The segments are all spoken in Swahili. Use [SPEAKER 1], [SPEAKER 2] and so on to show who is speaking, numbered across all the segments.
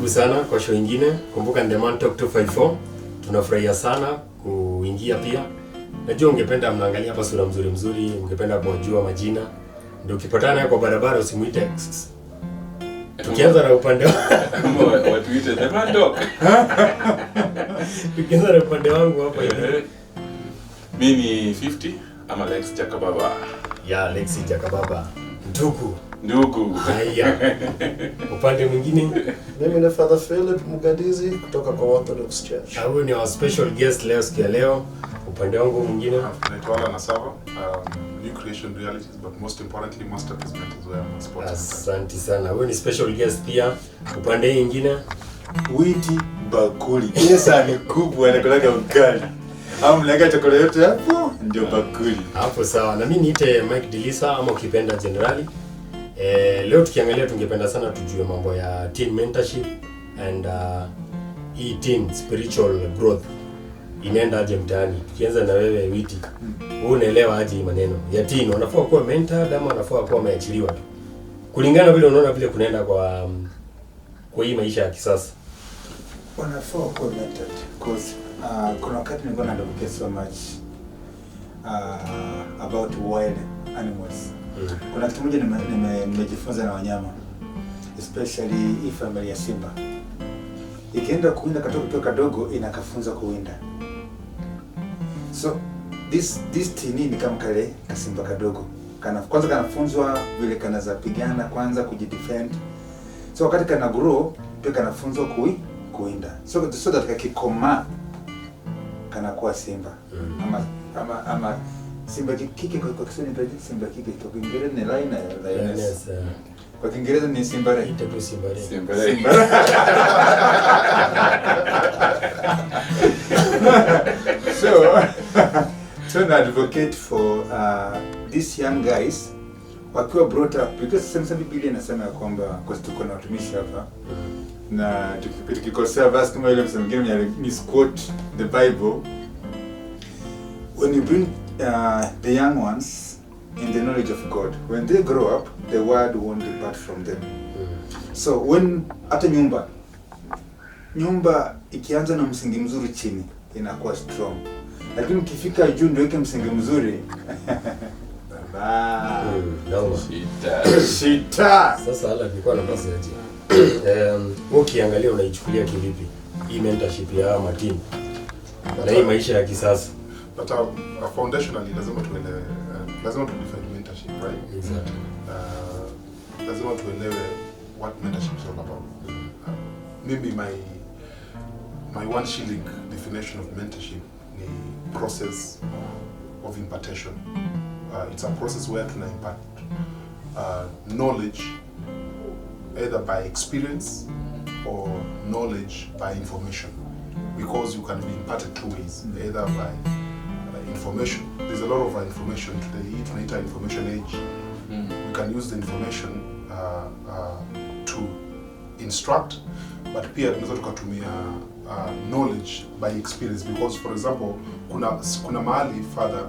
[SPEAKER 1] sana kwa show nyingine. Kumbuka ni The Man Talk 254. Tunafurahia sana kuingia pia. Najua ungependa mnaangalia hapa sura mzuri, ungependa kujua majina. Ndio ukipatana naye kwa barabara usimuite X. Tukianza na upande
[SPEAKER 2] watu ite The Man Talk.
[SPEAKER 1] Tukianza na upande wangu hapa hivi.
[SPEAKER 2] Mimi 50 ama Lex Jakababa.
[SPEAKER 1] Ya Lex Jakababa. Ndugu. Haya. Upande mwingine
[SPEAKER 3] mimi ni Father Philip Mugadizi kutoka kwa Orthodox Church.
[SPEAKER 1] Huyu ni our special guest leo siku ya leo. Upande wangu mwingine
[SPEAKER 4] naitwa Nasava, New Creation Realities, but most importantly Masterpiece Mentors where I'm sports.
[SPEAKER 1] Asante sana. Huyu ni special guest pia. Upande mwingine
[SPEAKER 5] Witi bakuli. Yesa ni kubwa anakulaga ukali. Au mlaga chakula yote hapo ndio bakuli.
[SPEAKER 1] Hapo sawa. Na mimi niite Mike Dilisa ama ukipenda generali. Leo tukiangalia tungependa sana tujue mambo ya teen mentorship and teen spiritual growth. Inaenda aje mtaani? Tukianza na wewe Witi. Wewe unaelewa aje hii maneno? Ya teen wanafaa kuwa mentor ama wanafaa kuwa wameachiliwa tu? Kulingana vile unaona vile kunaenda kwa hii maisha ya kisasa.
[SPEAKER 5] Wanafaa kuwa mentored because kuna wakati nilikuwa naangalia so much about wild animals. Kuna kitu moja nimejifunza na wanyama, especially hii familia ya simba. Ikienda kuwinda katoto kadogo inakafunza kuwinda. So this tini ni kama kale kasimba kadogo. Kwanza kanafunzwa vile kanaza pigana kwanza kujidefend. So wakati kana grow pia kanafunzwa kuwinda. So that kakikoma kanakuwa simba. Ama simba kike kwa Kiswahili ni simba kike, kwa Kiingereza ni lioness. Kwa Kiingereza ni simba re.
[SPEAKER 1] Itapo simba re.
[SPEAKER 5] So I advocate for these young guys wakiwa brought up, because sasa Biblia inasema ya kwamba kwa tuko na watumishi hapa na tukikosea basi kama ile msemo mwingine misquote the Bible, when you bring the young ones in the knowledge of God, when they grow up the word won't depart from them. So when hata nyumba ikianza na msingi mzuri chini inakuwa strong, lakini ukifika juu ndio weke msingi mzuri baba shita.
[SPEAKER 1] Sasa hala nilikuwa na basi aje. Ukiangalia unaichukulia kivipi hii mentorship ya matini na hii maisha ya kisasa?
[SPEAKER 4] But foundationally lazima tuelewe, lazima tu define mentorship, right?
[SPEAKER 1] Exactly.
[SPEAKER 4] Lazima tuelewe what mentorship is all about. Maybe my one shilling definition of mentorship ni process of impartation. It's a process where tuna impart knowledge either by experience or knowledge by information, because you can be imparted two ways, either by information. There's a lot of information today. Tunaita information age. You can use the information to instruct, but pia tunaweza tukatumia knowledge by experience, because for example kuna mahali father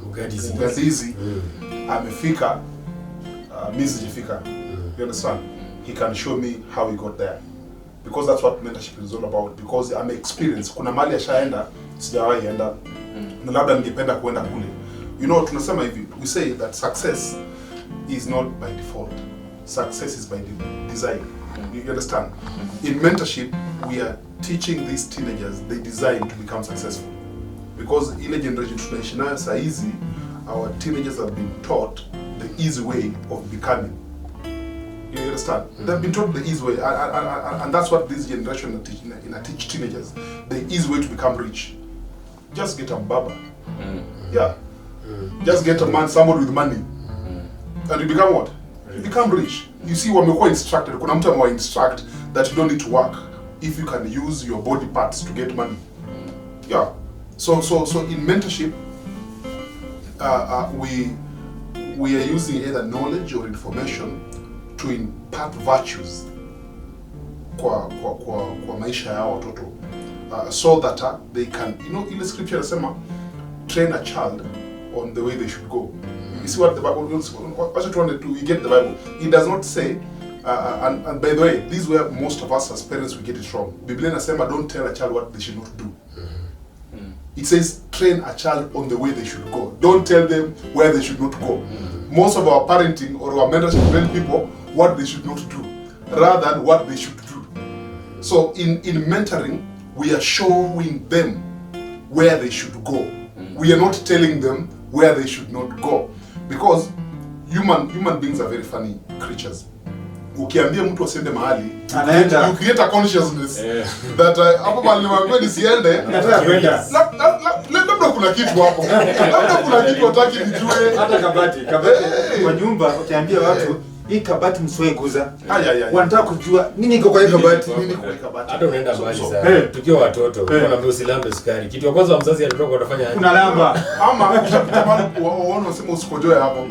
[SPEAKER 4] Mugadizi amefika, mimi sijafika. You understand? He can show me how he got there, because that's what mentorship is all about, because I'm experience. Kuna mahali ashaenda sijawahi enda na labda ningependa kuenda kule. You know, tunasema hivi, we say that success is not by default, success is by design. You understand? In mentorship we are teaching these teenagers they design to become successful, because ile generation tunaishi nayo saa hizi, our teenagers have been taught the easy way of becoming. You understand? They've been taught the easy way, and that's what this generation teach teenagers, the easy way to become rich. Just get a baba. Yeah. Just get a man, somebody with money. And you become what? You become rich. You see, wamekuwa instructed, kuna mtu ambaye instruct that you don't need to work if you can use your body parts to get money. Yeah. So in mentorship, we are using either knowledge or information to impart virtues kwa maisha ya watoto, so that they can, you know, in the scripture inasema train a child on the way they should go. You see what the Bible, what you want to do, you get the Bible. It does not say and by the way, this is where most of us as parents we get it wrong. Biblia inasema don't tell a child what they should not do. It says train a child on the way they should go. Don't tell them where they should not go. Most of our parenting or our mentorship train people what they should not do rather than what they should do. So in mentoring, we are showing them where they should go. We are not telling them where they should not go, because human beings are very funny creatures. Ukiambia mtu asiende mahali, you create a consciousness that hapo mahali niwaambia nisiende,
[SPEAKER 5] nataka kwenda.
[SPEAKER 4] Labda kuna kitu hapo. Labda kuna kitu hataki nijue.
[SPEAKER 5] Hata kabati kwa nyumba ukiambia watu hii kabati msiwe guza. Wanataka kujua nini iko kwa hii kabati, nini iko kwa hii kabati.
[SPEAKER 1] Hata unaenda mbali sana. Tukiwa watoto, unaambia usilambe sukari. Kitu ya kwanza mzazi anatoka utafanya aje?
[SPEAKER 5] Unalamba.
[SPEAKER 4] Ama ukishapita mahali waone unasema usikojoe hapo.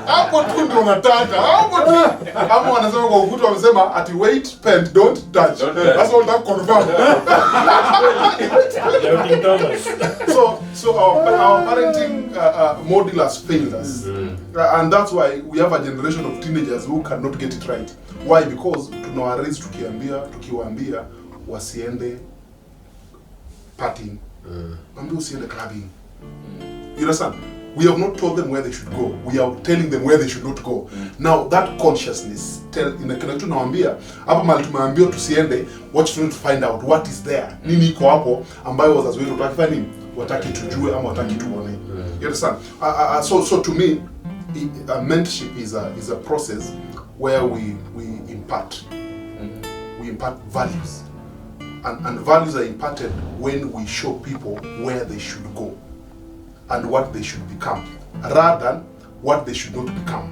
[SPEAKER 4] Hapo tu ndio unataka. Hapo tu. Ama wanasema kwa ukuta wamesema ati wait, paint, don't touch. That's all that confirm. So our parenting model has failed us. And that's why we have a generation of teenagers who cannot get it right. Why? Because tunawaraise tukiwaambia wasiende partying. Ambia usiende clubbing. You understand? We have not told them where they should go. We are telling them where they should not go. Now that consciousness kina kitu nawaambia hapa mahali tumeambiwa tusiende, what you need to find out what is there. Nini iko hapo ambayo wazazi wetu watakifanya nini? Wataki tujue ama wataki tuone. You understand? So to me, a mentorship is a process where we impart. We impart values. And values are imparted when we show people where they should go and what they should become rather than what they should not become.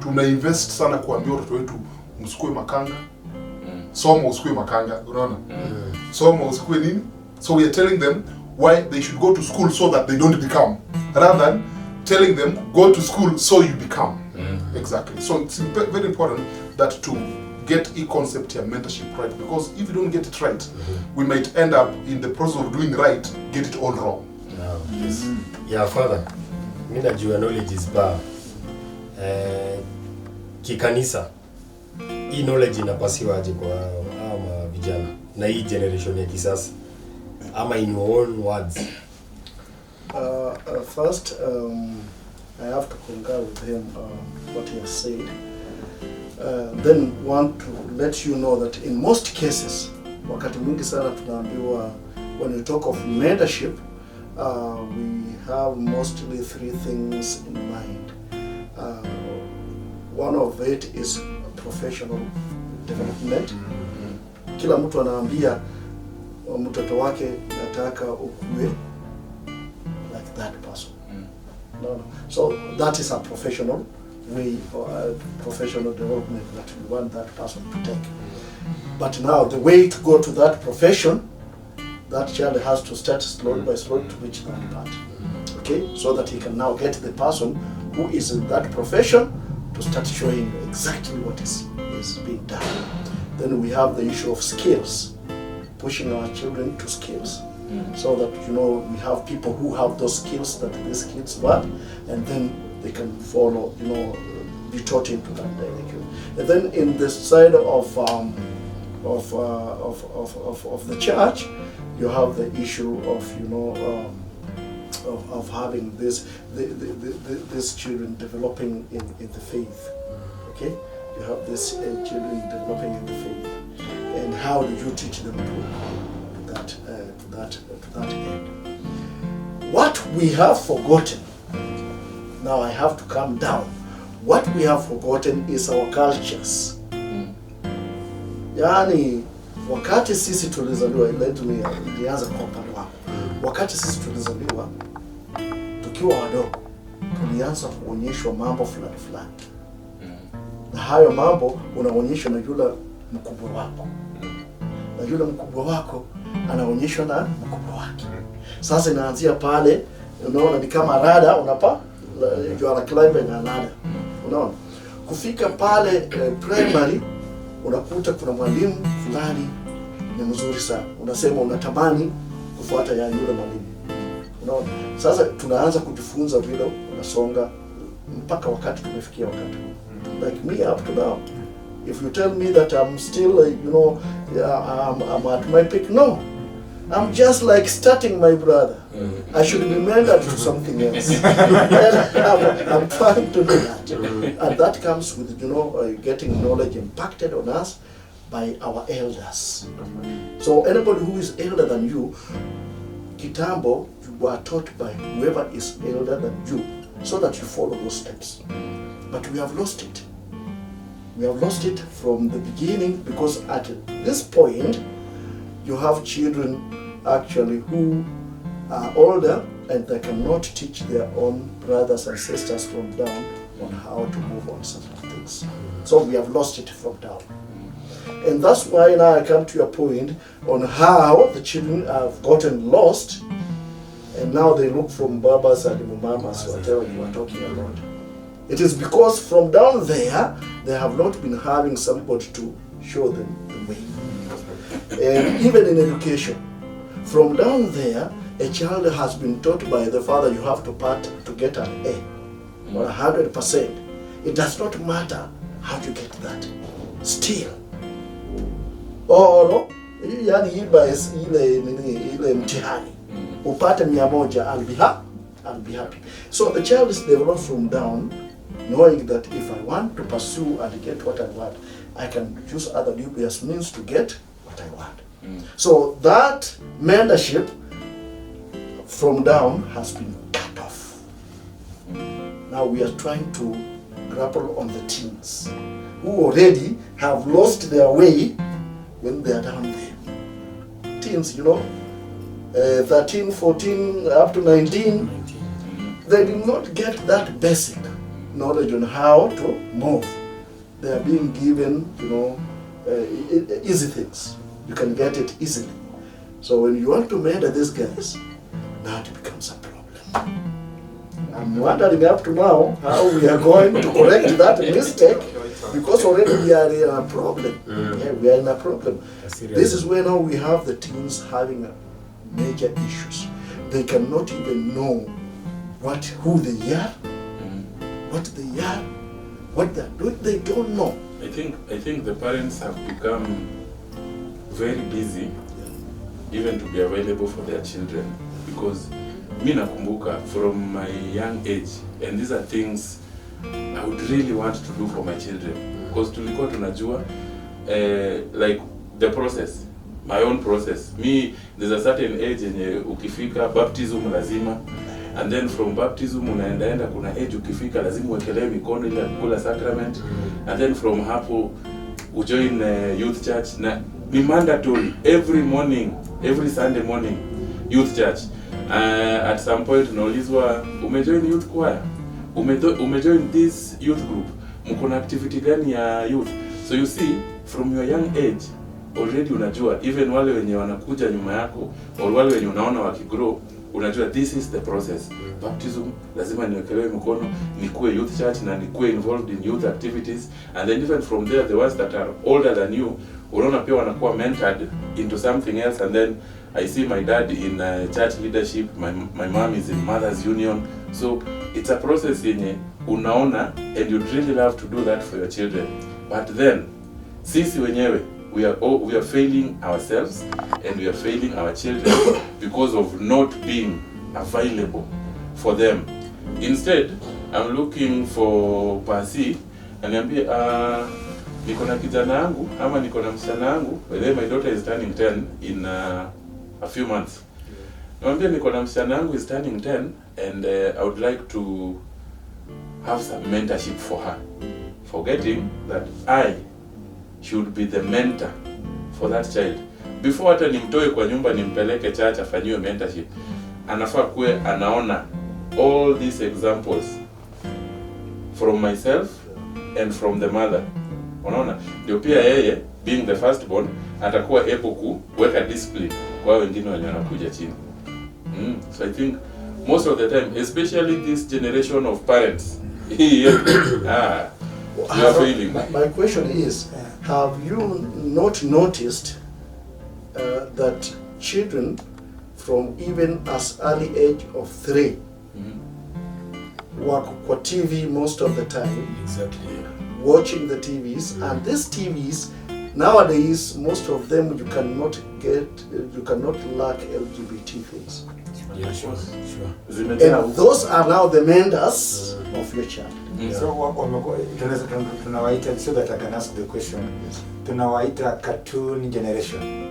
[SPEAKER 4] Tuna invest sana kuambia watoto wetu msikue makanga. Soma usikue makanga, unaona? Soma usikue nini? So we are telling them why they should go to school so that they don't become rather than telling them go to school so you become. Exactly. So it's very important that to get e-concept here, mentorship right, because if you don't get it right, we might end up in the process of doing right, get it all wrong.
[SPEAKER 1] Yes. Yeah, father. Mimi najua knowledge is power. Kikanisa hii knowledge inapasiwa aje kwa ama vijana na hii generation ya kisasa, ama in your own words?
[SPEAKER 3] First, I have to concur with him what he has said. Then want to let you know that in most cases, wakati mwingi sana tunaambiwa when we talk of mentorship, we have mostly three things in mind. One of it is professional development. Kila mtu anaambia mtoto wake nataka ukue like that person. No. So that is a professional way or a professional development that we want that person to take. But now the way to go to that profession, that child has to start slowly by slowly to reach that part. Okay, so that he can now get the person who is in that profession to start showing exactly what is being done. Then we have the issue of skills, pushing our children to skills, so that we have people who have those skills that these kids want, and then they can follow, be taught into that direction. And then in the side of the church, you have the issue of of having these children developing in the faith. Okay, you have these children developing in the faith, and how do you teach them to that end? What we have forgotten. Now I have to calm down. What we have forgotten is our cultures. Yani, wakati sisi tulizaliwa, ilianza kwa upande wako. Wakati sisi tulizaliwa, tukiwa wadogo, tulianza kuonyeshwa mambo fulani. Na hayo mambo unaonyeshwa na yule mkubwa wako. Na yule mkubwa wako anaonyeshwa na mkubwa wake. Sasa inaanzia pale, unaona ni kama rada, you are climbing a ladder. Unaona? Kufika pale primary, unakuta kuna mwalimu fulani ni mzuri sana. Unasema unatamani kufuata ya yule mwalimu. Unaona? Sasa tunaanza kujifunza vile unasonga mpaka wakati tumefikia wakati huu. like me up to now. If you tell me that I'm still, I'm at my peak, no. I'm just like starting, my brother. I should be mentored to something else. And I'm trying to do that. And that comes with, getting knowledge impacted on us by our elders. So anybody who is elder than you, kitambo, you were taught by whoever is elder than you, so that you follow those steps. But we have lost it. We have lost it from the beginning, because at this point, you have children actually who are older and they cannot teach their own brothers and sisters from down on how to move on certain things. So we have lost it from down. And that's why now I come to your point on how the children have gotten lost, and now they look from babas and mamas, whatever you are talking about. It is because from down there, they have not been having somebody to show them the way. And even in education, from down there, a child has been taught by the father, you have to part to get an A or 100%. It does not matter how you get that. Still. Or yani ile mtihani upate 100, I'll be happy. So the child is developed from down, knowing that if I want to pursue and get what I want, I can use other dubious means to get what I want. So that mentorship from down has been cut off. Now we are trying to grapple on the teens who already have lost their way when they are down there. Teens, 13, 14, up to 19, they did not get that basic knowledge on how to move. They are being given, easy things. You can get it easily. So when you want to mentor these guys, now it becomes a problem. I'm wondering up to now how we are going to correct that mistake, because already we are in a problem. Yeah, we are in a problem. This is where now we have the teens having major issues. They cannot even know who they are, what they are, what they're doing. They don't know.
[SPEAKER 2] I think the parents have become very busy even to be available for their children, because mi nakumbuka from my young age, and these are things I would really want to do for my children, because tulikuwa tunajua like the process, my own process. Me, there's a certain age yenye ukifika baptism lazima, and then from baptism unaenda kuna age ukifika lazima uwekelewe mikono ili kula sacrament, and then from hapo ujoin youth church, na ni mandatory every morning, every Sunday morning youth church. At some point unaulizwa umejoin youth choir, umejoin this youth group, mko na activity gani ya youth. So you see, from your young age already unajua, even wale wenye wanakuja nyuma yako or wale wenye unaona wakigrow, unajua this is the process. Baptism lazima niwekelewe mkono, nikuwe youth church na nikuwe involved in youth activities, and then even from there the ones that are older than you, unaona pia wanakuwa mentored into something else. And then I see my dad in church leadership, my mom is in mothers union. So it's a process yenye unaona, and you'd really love to do that for your children. But then sisi wenyewe we are failing ourselves and we are failing our children because of not being available for them. Instead, I'm looking for Pasi, aniambie niko na kijana yangu ama niko na msichana yangu, whether my daughter is turning 10 in a few months. Namwambia niko na msichana yangu is turning 10, and I would like to have some mentorship for her, forgetting that I should be the mentor for that child. Before hata nimtoe kwa nyumba nimpeleke church afanyiwe mentorship, anafaa kuwe anaona all these examples from myself and from the mother. Unaona, ndio pia yeye being the firstborn atakuwa able kuweka discipline kwa wengine wenye wanakuja chini. So I think most of the time, especially this generation of parents, you are failing.
[SPEAKER 3] My question is, have you not noticed that children from even as early age of 3 work kwa TV most of the time?
[SPEAKER 1] Exactly.
[SPEAKER 3] watching the TVs, and these TVs nowadays, most of them you cannot lack LGBT things,
[SPEAKER 1] Yeah, sure.
[SPEAKER 3] and those are now the mentors of your child.
[SPEAKER 5] So tunawaita, so that I can ask the question, tunawaita cartoon generation.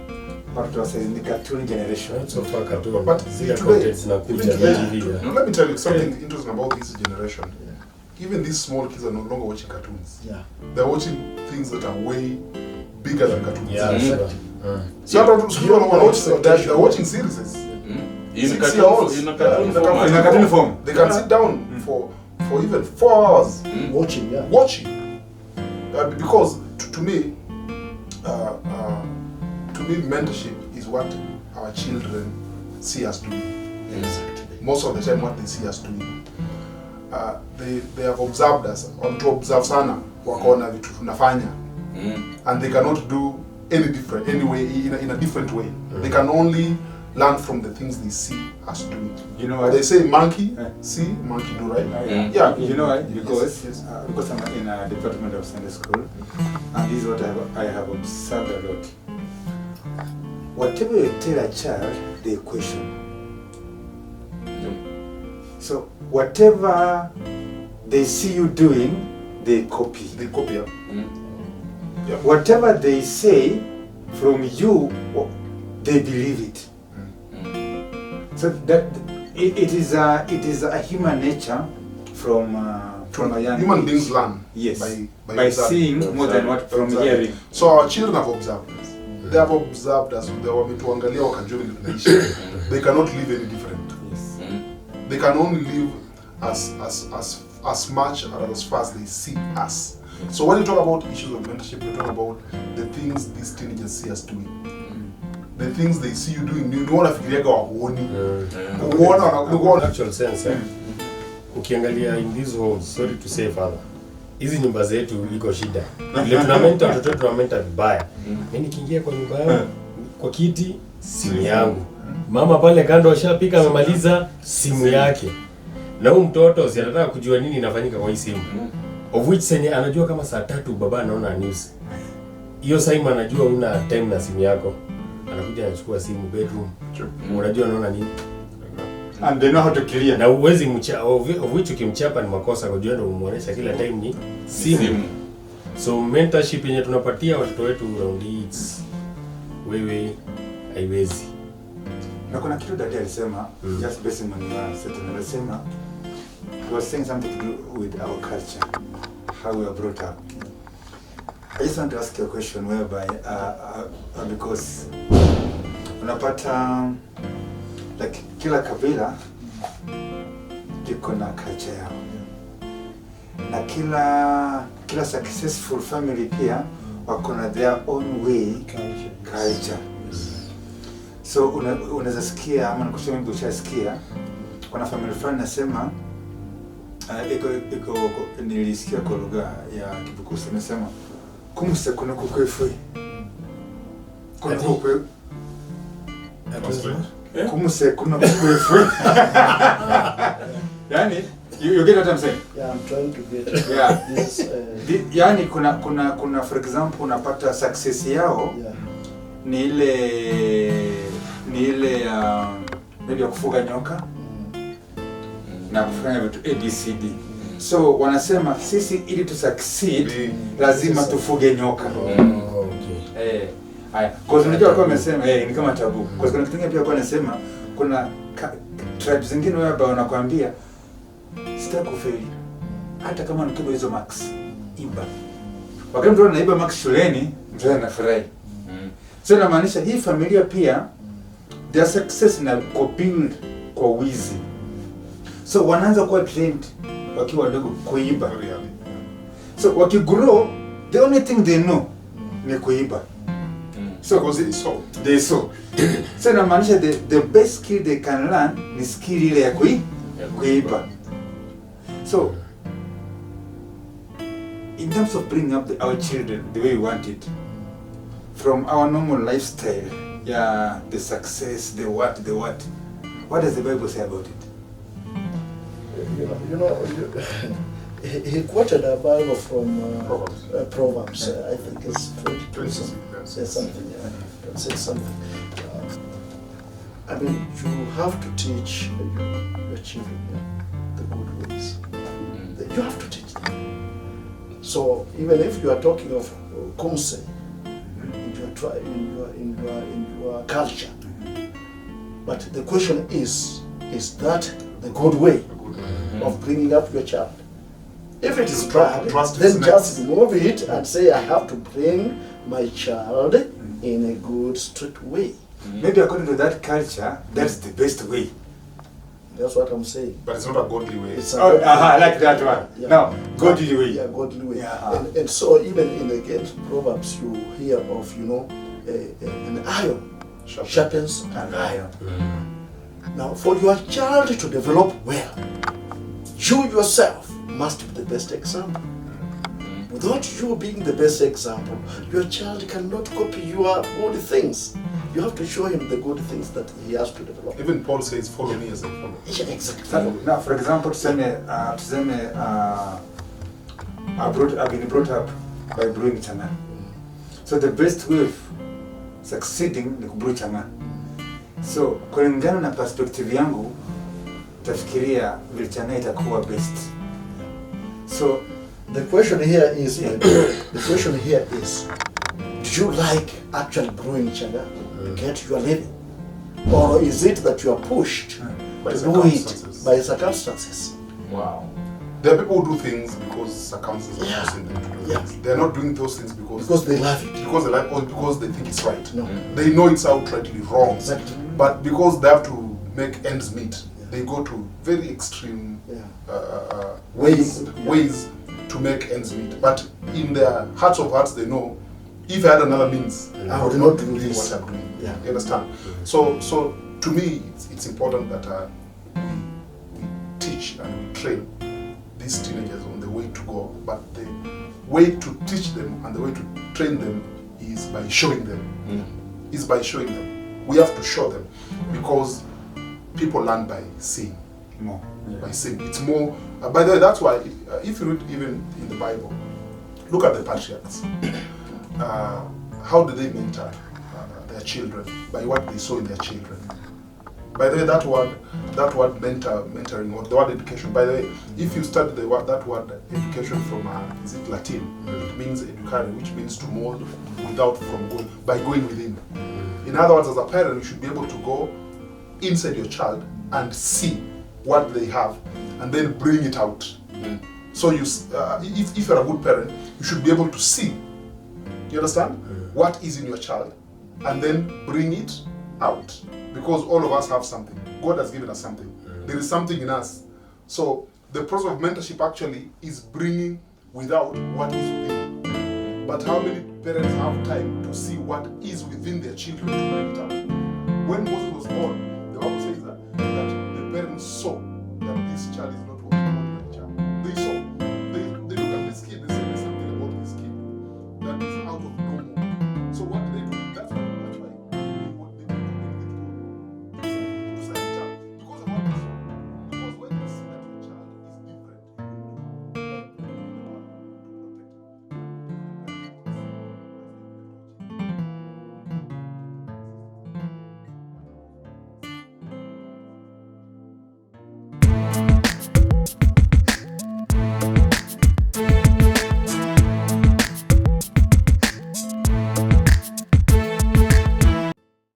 [SPEAKER 5] Watu wasaizi ni cartoon generation.
[SPEAKER 1] So far cartoon,
[SPEAKER 4] But
[SPEAKER 1] zile
[SPEAKER 4] today-
[SPEAKER 1] contents zinakuja
[SPEAKER 4] even
[SPEAKER 1] na
[SPEAKER 4] today-
[SPEAKER 1] TV.
[SPEAKER 4] Now, let me tell you something interesting about this generation. Even these small kids are no longer watching cartoons.
[SPEAKER 3] Yeah.
[SPEAKER 4] They're watching things that are way bigger than cartoons.
[SPEAKER 1] Yeah, sure.
[SPEAKER 4] So they're watching series.
[SPEAKER 2] In
[SPEAKER 4] 6
[SPEAKER 2] cartoon,
[SPEAKER 4] year olds.
[SPEAKER 2] in a cartoon
[SPEAKER 4] Yeah,
[SPEAKER 2] format.
[SPEAKER 5] In a cartoon form.
[SPEAKER 4] They can sit down for even 4 hours
[SPEAKER 3] Watching, yeah.
[SPEAKER 4] watching. Because to me, mentorship is what our children see us doing. Most of the time, what they see us doing. They have observed us, or to observe sana, wakaona vitu tunafanya, and they cannot do any different, anyway, in a different way. They can only learn from the things they see us doing.
[SPEAKER 5] You know what?
[SPEAKER 4] They say monkey see, monkey do, right? Yeah.
[SPEAKER 5] You know why? Because
[SPEAKER 3] Yes.
[SPEAKER 5] because I'm in a department of Sunday school, and this is what I have observed a lot. Whatever you tell a child, they question. So whatever they see you doing, they copy.
[SPEAKER 4] They copy. Yeah.
[SPEAKER 5] Whatever they say from you, they believe it. So that it is a human nature from a young
[SPEAKER 4] Human
[SPEAKER 5] age.
[SPEAKER 4] beings learn.
[SPEAKER 5] Yes.
[SPEAKER 4] By
[SPEAKER 5] By
[SPEAKER 4] observing.
[SPEAKER 5] seeing more than what from
[SPEAKER 4] Observing.
[SPEAKER 5] hearing.
[SPEAKER 4] So our children have observed us. They have observed us. They wametuangalia wakajua vile tunaishi. They cannot live any different.
[SPEAKER 5] Yes.
[SPEAKER 4] They can only live as much or as far as they see us. So when you talk about issues of mentorship, you talk about the things these teenagers see us doing. The things they see you doing. You want to figure out
[SPEAKER 1] In actual sense, ukiangalia in this whole, sorry to say father, hizi nyumba zetu iko shida. Ile tunamenta watoto wetu tunamenta vibaya. Mimi nikiingia kwa nyumba yangu kwa kiti, simu yangu. Mama pale kando ashapika amemaliza, simu yake. Na huyu mtoto si anataka kujua nini inafanyika kwa hii simu. Of which senye anajua kama saa 3 baba anaona news. Hiyo Simon anajua una time na simu yako. Anakuja anachukua simu bedroom. Unajua anaona nini?
[SPEAKER 5] And they know how to clear.
[SPEAKER 1] Na uwezi of which ukimchapa ni makosa kujua ndio umuonesha kila time ni simu. So mentorship yenye tunapatia watoto wetu around it wewe haiwezi.
[SPEAKER 5] Na kuna kitu dada alisema, just based on your statement, alisema he was saying something to do with our culture, how we are brought up. I just want to ask you a question whereby because unapata like kila kabila iko na culture yao, na kila successful family pia wako na their own way culture. So unaweza sikia ama nikusema mtu ushasikia kuna family fulani nasema iko nilisikia kwa lugha ya Kibukusi nasema kumse kuna kukwefui kuna kukwe kumse kuna kukwefui yani you get what I'm saying?
[SPEAKER 3] Yeah, I'm trying to get it.
[SPEAKER 5] Yeah.
[SPEAKER 3] This is,
[SPEAKER 5] Yani kuna for example unapata success yao
[SPEAKER 3] yeah.
[SPEAKER 5] ni ile ya kufuga nyoka na kufanya vitu ABCD. So wanasema sisi ili tu succeed lazima tufuge nyoka.
[SPEAKER 1] Okay.
[SPEAKER 5] Haya. Kwa sababu unajua kwa wamesema ni kama tabu. Kwa sababu kitu kingine pia kwa wanasema kuna tribes zingine wao wanakuambia sitaki kufeli. Hata kama nikiba hizo max iba. Wakati mtu anaiba max shuleni, mtu anafurahi. So inamaanisha hii familia pia their success na build kwa wizi. So wanaanza kuwa trained wakiwa wadogo kuiba. So wakigrow the only thing they know ni kuiba. So
[SPEAKER 4] Because it's so.
[SPEAKER 5] they so. So inamaanisha the best skill they can learn ni skill ile ya kuiba. So in terms of bringing up our children the way we want it, from our normal lifestyle, the success, the what does the Bible say about it?
[SPEAKER 3] he quoted a Bible from
[SPEAKER 4] Proverbs.
[SPEAKER 3] I think it's 22 says something. Says something. I mean, you have to teach your children the good ways. You have to teach them. So even if you are talking of Kumse in your tribe, in your culture, but the question is that the good way of bringing up your child? If it is bad, then just remove it and say, I have to bring my child in a good, strict way.
[SPEAKER 5] Maybe according to that culture, that's the best way.
[SPEAKER 3] That's what I'm saying.
[SPEAKER 4] But it's not a godly way.
[SPEAKER 3] It's a
[SPEAKER 5] I like that one.
[SPEAKER 3] Yeah.
[SPEAKER 5] No, godly way.
[SPEAKER 3] Yeah, godly way.
[SPEAKER 5] Yeah.
[SPEAKER 3] And so even in the Proverbs, you hear of, an iron sharpens an iron. Now, for your child to develop well, you yourself must be the best example. Without you being the best example, your child cannot copy your good things. You have to show him the good things that he has to develop.
[SPEAKER 4] Even Paul says, follow me as I follow.
[SPEAKER 3] Yeah, exactly.
[SPEAKER 5] Now, for example, I've been brought up by brewing changa. So the best way of succeeding ni kubrew changa. So kulingana na perspective yangu, tafikiria vile changa itakuwa best. So
[SPEAKER 3] The question here is, do you like actually brewing changa to get your living? Or is it that you are pushed
[SPEAKER 4] By
[SPEAKER 3] to do it
[SPEAKER 4] circumstances.
[SPEAKER 3] by circumstances?
[SPEAKER 2] Wow.
[SPEAKER 4] There are people who do things because circumstances
[SPEAKER 3] Yeah.
[SPEAKER 4] are forcing them to do
[SPEAKER 3] Yeah.
[SPEAKER 4] things. They're not doing those things
[SPEAKER 3] Because they love it.
[SPEAKER 4] because they like or because they think it's right.
[SPEAKER 3] No.
[SPEAKER 4] They know it's outrightly wrong.
[SPEAKER 3] Exactly.
[SPEAKER 4] But because they have to make ends meet, they go to very extreme
[SPEAKER 3] Yeah.
[SPEAKER 4] ways to make ends meet. But in their hearts of hearts, they know if I had another means,
[SPEAKER 3] I would not do
[SPEAKER 4] doing
[SPEAKER 3] this.
[SPEAKER 4] what I'm doing.
[SPEAKER 3] Yeah.
[SPEAKER 4] You understand? So to me, it's important that we teach and we train these teenagers on the way to go. But the way to teach them and the way to train them is by showing them. Is by showing them. We have to show them because people learn by seeing.
[SPEAKER 5] more.
[SPEAKER 4] By seeing. It's more. By the way, that's why if you read even in the Bible, look at the patriarchs. How do they mentor their children? By what they saw in their children. By the way, that word mentoring, or the word education. By the way, if you study that word education from is it Latin? It means educare, which means to mold without from going, by going within. In other words, as a parent, you should be able to go inside your child and see what they have, and then bring it out. So if you're a good parent, you should be able to see. You understand what is in your child, and then bring it out. Because all of us have something. God has given us something. There is something in us. So the process of mentorship actually is bringing without what is within. But how many parents have time to see what is within their children to bring it out? When Moses was born,